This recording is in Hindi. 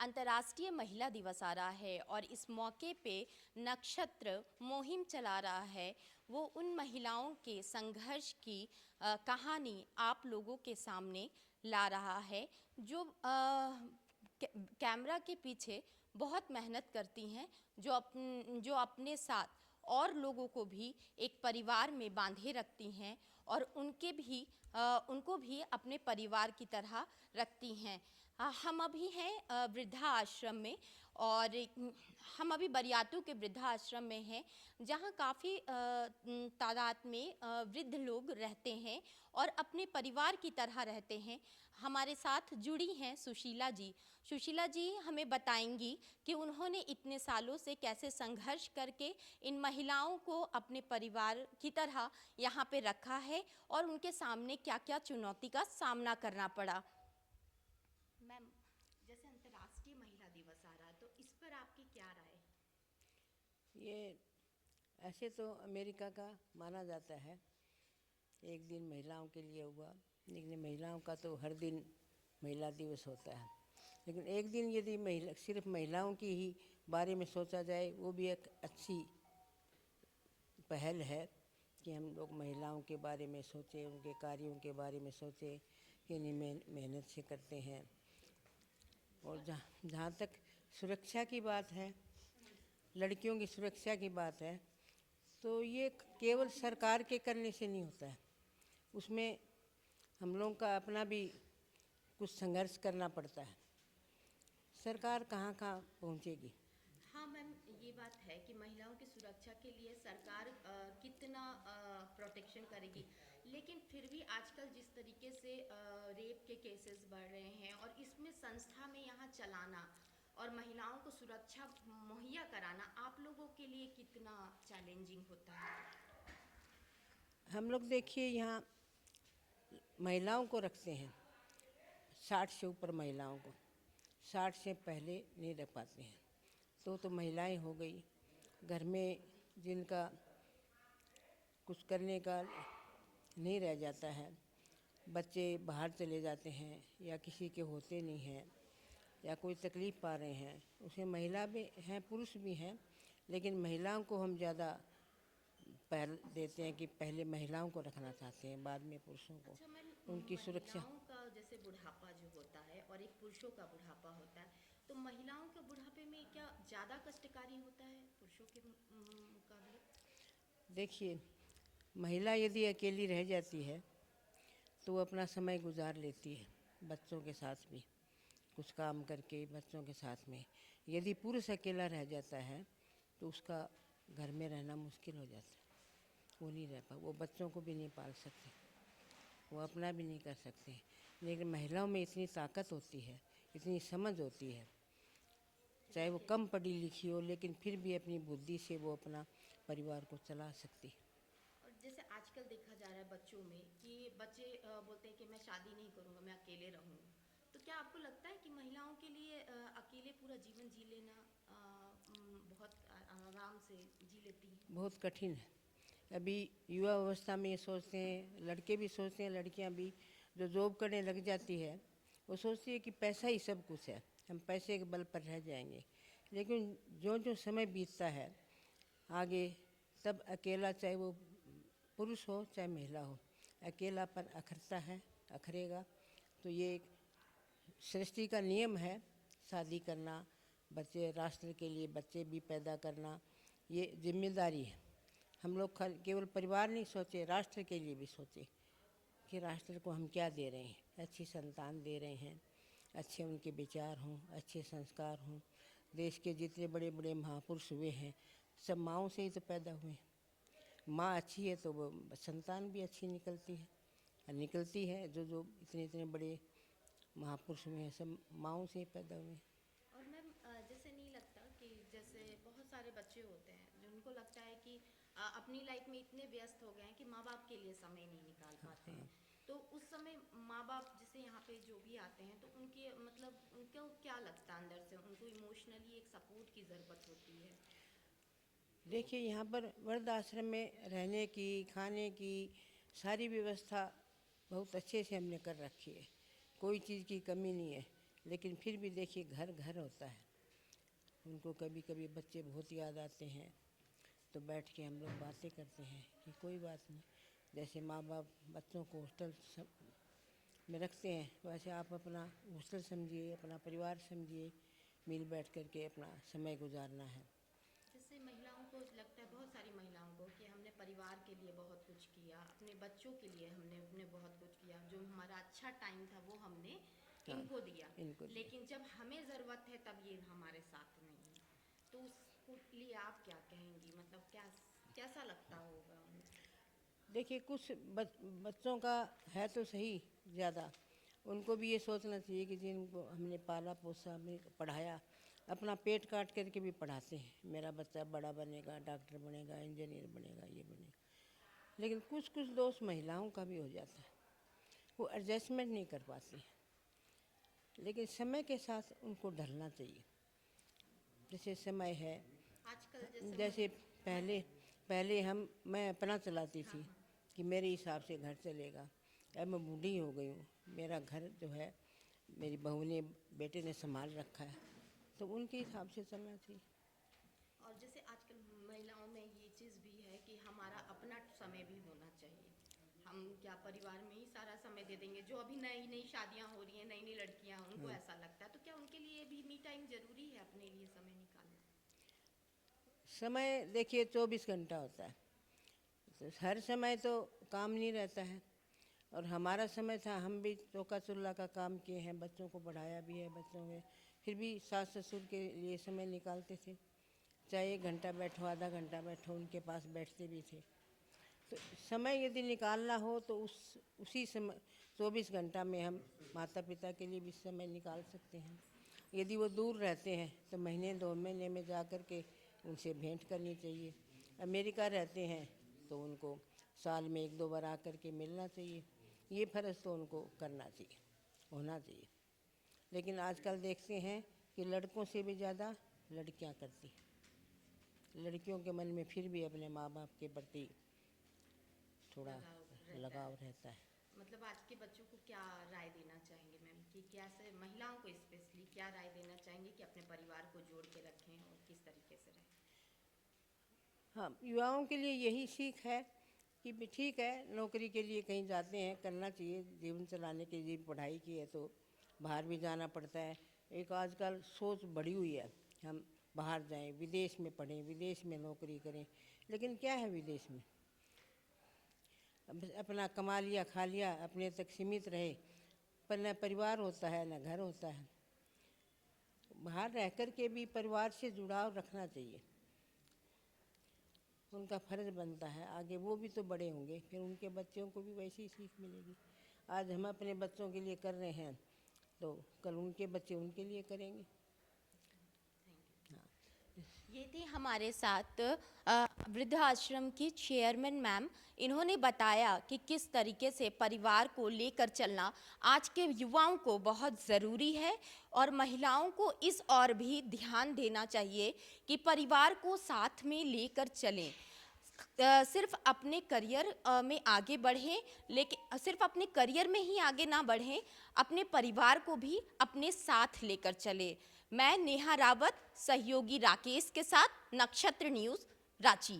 अंतर्राष्ट्रीय महिला दिवस आ रहा है और इस मौके पे नक्षत्र मुहिम चला रहा है। वो उन महिलाओं के संघर्ष की कहानी आप लोगों के सामने ला रहा है जो कैमरा के पीछे बहुत मेहनत करती हैं, जो अपने साथ और लोगों को भी एक परिवार में बांधे रखती हैं और उनको भी अपने परिवार की तरह रखती हैं। हम अभी हैं वृद्धा आश्रम में और हम अभी बरियातू के वृद्धा आश्रम में हैं, जहां काफ़ी तादाद में वृद्ध लोग रहते हैं और अपने परिवार की तरह रहते हैं। हमारे साथ जुड़ी हैं सुशीला जी। सुशीला जी हमें बताएंगी कि उन्होंने इतने सालों से कैसे संघर्ष करके इन महिलाओं को अपने परिवार की तरह यहाँ पे रखा है और उनके सामने क्या क्या चुनौती का सामना करना पड़ा। मैम, जैसे अंतर्राष्ट्रीय महिला दिवस आ रहा है तो इस पर आपकी क्या राय है? ये ऐसे तो अमेरिका का माना जाता है, एक दिन महिलाओं के लिए हुआ, लेकिन महिलाओं का तो हर दिन महिला दिवस होता है। लेकिन एक दिन यदि सिर्फ महिलाओं की ही बारे में सोचा जाए, वो भी एक अच्छी पहल है कि हम लोग महिलाओं के बारे में सोचें, उनके कार्यों के बारे में सोचें कि नहीं मेहनत से करते हैं। और जहाँ तक सुरक्षा की बात है, लड़कियों की सुरक्षा की बात है, तो ये केवल सरकार के करने से नहीं होता है, उसमें हम लोगों का अपना भी कुछ संघर्ष करना पड़ता है। सरकार कहाँ कहाँ पहुँचेगी। हाँ मैम, ये बात है कि महिलाओं की सुरक्षा के लिए सरकार कितना प्रोटेक्शन करेगी, लेकिन फिर भी आजकल जिस तरीके से रेप के केसेस बढ़ रहे हैं और इसमें संस्था में यहाँ चलाना और महिलाओं को सुरक्षा मुहैया कराना आप लोगों के लिए कितना चैलेंजिंग होता है? हम लोग देखिए यहाँ महिलाओं को रखते हैं, 60 से ऊपर महिलाओं को, 60 से पहले नहीं रख पाते हैं। तो महिलाएं हो गई, घर में जिनका कुछ करने का नहीं रह जाता है, बच्चे बाहर चले जाते हैं या किसी के होते नहीं हैं या कोई तकलीफ़ पा रहे हैं, उसमें महिला भी हैं पुरुष भी हैं, लेकिन महिलाओं को हम ज़्यादा पहल देते हैं कि पहले महिलाओं को रखना चाहते हैं, बाद में पुरुषों को। अच्छा मैम, उनकी सुरक्षा। महिलाओं का जैसे बुढ़ापा जो होता है और एक पुरुषों का बुढ़ापा होता है, तो महिलाओं के बुढ़ापे में क्या ज़्यादा कष्टकारी होता है पुरुषों के मुकाबले? देखिए, महिला यदि अकेली रह जाती है तो वो अपना समय गुजार लेती है बच्चों के साथ भी, कुछ काम करके बच्चों के साथ में। यदि पुरुष अकेला रह जाता है तो उसका घर में रहना मुश्किल हो जाता है, वो नहीं रह पा, वो बच्चों को भी नहीं पाल सकते, वो अपना भी नहीं कर सकते। लेकिन महिलाओं में इतनी ताकत होती है, इतनी समझ होती है, चाहे वो कम पढ़ी लिखी हो, लेकिन फिर भी अपनी बुद्धि से वो अपना परिवार को चला सकती है। और जैसे आजकल देखा जा रहा है बच्चों में कि बच्चे बोलते हैं कि मैं शादी नहीं करूँगा, मैं अकेले रहूँगा, तो क्या आपको लगता है कि महिलाओं के लिए अकेले पूरा जीवन जी लेना बहुत आराम से जी लेती हैं? बहुत कठिन है। अभी युवा अवस्था में ये सोचते हैं, लड़के भी सोचते हैं, लड़कियां भी जो जॉब करने लग जाती है वो सोचती है कि पैसा ही सब कुछ है, हम पैसे के बल पर रह जाएंगे। लेकिन जो जो समय बीतता है आगे, तब अकेला, चाहे वो पुरुष हो चाहे महिला हो, अकेलापन अखरता है, अखरेगा। तो ये एक सृष्टि का नियम है, शादी करना, बच्चे, राष्ट्र के लिए बच्चे भी पैदा करना, ये जिम्मेदारी है। हम लोग केवल परिवार नहीं सोचे, राष्ट्र के लिए भी सोचे कि राष्ट्र को हम क्या दे रहे हैं, अच्छी संतान दे रहे हैं, अच्छे उनके विचार हों, अच्छे संस्कार हों। देश के जितने बड़े बड़े महापुरुष हुए हैं सब माँओं से ही तो पैदा हुए हैं। माँ अच्छी है तो वो संतान भी अच्छी निकलती है, और निकलती है। जो जो इतने इतने बड़े महापुरुष हुए हैं सब माँओं से ही पैदा हुए हैं। और मैम, जैसे नहीं लगता कि जैसे बहुत सारे बच्चे होते हैं जिनको लगता है कि अपनी लाइफ में इतने व्यस्त हो गए हैं कि माँ बाप के लिए समय नहीं निकाल पाते हैं, तो उस समय माँ बाप जैसे यहाँ पे जो भी आते हैं तो उनके मतलब उनको क्या लगता है अंदर से, उनको इमोशनली एक सपोर्ट की ज़रूरत होती है? देखिए, यहाँ पर वृद्ध आश्रम में रहने की, खाने की सारी व्यवस्था बहुत अच्छे से हमने कर रखी है, कोई चीज़ की कमी नहीं है। लेकिन फिर भी देखिए घर घर होता है। उनको कभी कभी बच्चे बहुत याद आते हैं, तो बैठ के हम लोग बातें करते हैं कि कोई बात नहीं, जैसे माँ बाप बच्चों को हॉस्टल में रखते हैं, वैसे आप अपना हॉस्टल समझिए, अपना परिवार समझिए, मिल बैठ करके अपना समय गुजारना है। जैसे महिलाओं को लगता है, बहुत सारी महिलाओं को, कि हमने परिवार के लिए बहुत कुछ किया, अपने बच्चों के लिए हमने बहुत कुछ किया, जो हमारा अच्छा टाइम था वो हमने हाँ, इनको दिया, इनको दिया। लेकिन जब हमें ज़रूरत है तब ये हमारे साथ नहीं है। तो उसको लिए आप क्या कहेंगी, मतलब कैसा लगता होगा उनको? देखिए कुछ बच्चों का है तो सही ज़्यादा, उनको भी ये सोचना चाहिए कि जिनको हमने पाला पोसा, हमने पढ़ाया, अपना पेट काट करके भी पढ़ाते हैं, मेरा बच्चा बड़ा बनेगा, डॉक्टर बनेगा, इंजीनियर बनेगा, ये बनेगा। लेकिन कुछ कुछ दोस्त महिलाओं का भी हो जाता है, वो एडजस्टमेंट नहीं कर पाती हैं। लेकिन समय के साथ उनको ढलना चाहिए। जैसे समय है, आजकल जैसे पहले पहले मैं अपना चलाती थी कि मेरे हिसाब से घर चलेगा। अब मैं बूढ़ी हो गई हूँ, मेरा घर जो है मेरी बहू ने, बेटे ने संभाल रखा है, तो उनके हिसाब से चलना चाहिए। और जैसे आजकल महिलाओं में ये चीज़ भी है कि हमारा अपना समय भी होना चाहिए। हम क्या परिवार में ही सारा समय दे देंगे? जो अभी नई नई शादियां हो रही हैं, नई नई लड़कियां, उनको ऐसा लगता है, तो क्या उनके लिए भी मी टाइम जरूरी है, अपने लिए समय निकालना? समय देखिए 24 घंटा होता है, तो हर समय तो काम नहीं रहता है। और हमारा समय था, हम भी चौका चूल्हा का काम किए हैं, बच्चों को पढ़ाया भी है, बच्चों में फिर भी सास ससुर के लिए समय निकालते थे। चाहे 1 घंटा बैठो, आधा घंटा बैठो, उनके पास बैठते भी थे। तो समय यदि निकालना हो तो उसी समय 24 घंटा में हम माता पिता के लिए भी समय निकाल सकते हैं। यदि वो दूर रहते हैं तो महीने 2 महीने में जा कर के उनसे भेंट करनी चाहिए। अमेरिका रहते हैं तो उनको साल में 1-2 बार आकर के मिलना चाहिए। ये फ़र्ज़ तो उनको करना चाहिए, होना चाहिए। लेकिन आजकल देखते हैं कि लड़कों से भी ज़्यादा लड़कियां करती हैं। लड़कियों के मन में फिर भी अपने माँ बाप के प्रति थोड़ा लगाव रहता है। मतलब आज के बच्चों को क्या राय देना चाहेंगे मैम, कि कैसे महिलाओं को स्पेशली क्या राय देना चाहेंगे कि अपने परिवार को जोड़ के रखें और किस तरीके से रहें? हाँ, युवाओं के लिए यही सीख है कि भी ठीक है, नौकरी के लिए कहीं जाते हैं, करना चाहिए, जीवन चलाने के लिए पढ़ाई की है तो बाहर भी जाना पड़ता है। एक आजकल सोच बढ़ी हुई है, हम बाहर जाएं, विदेश में पढ़ें, विदेश में नौकरी करें। लेकिन क्या है विदेश में? अपना कमा लिया, खा लिया, अपने तक सीमित रहे, पर न परिवार होता है न घर होता है। बाहर रह कर के भी परिवार से जुड़ाव रखना चाहिए, उनका फ़र्ज़ बनता है। आगे वो भी तो बड़े होंगे, फिर उनके बच्चों को भी वैसी ही सीख मिलेगी। आज हम अपने बच्चों के लिए कर रहे हैं तो कल उनके बच्चे उनके लिए करेंगे। ये थे हमारे साथ वृद्धाश्रम की चेयरमैन मैम। इन्होंने बताया कि किस तरीके से परिवार को लेकर चलना आज के युवाओं को बहुत ज़रूरी है, और महिलाओं को इस और भी ध्यान देना चाहिए कि परिवार को साथ में लेकर चलें। सिर्फ अपने करियर में आगे बढ़ें, लेकिन सिर्फ अपने करियर में ही आगे ना बढ़ें, अपने परिवार को भी अपने साथ लेकर चले। मैं नेहा रावत, सहयोगी राकेश के साथ, नक्षत्र न्यूज़, रांची।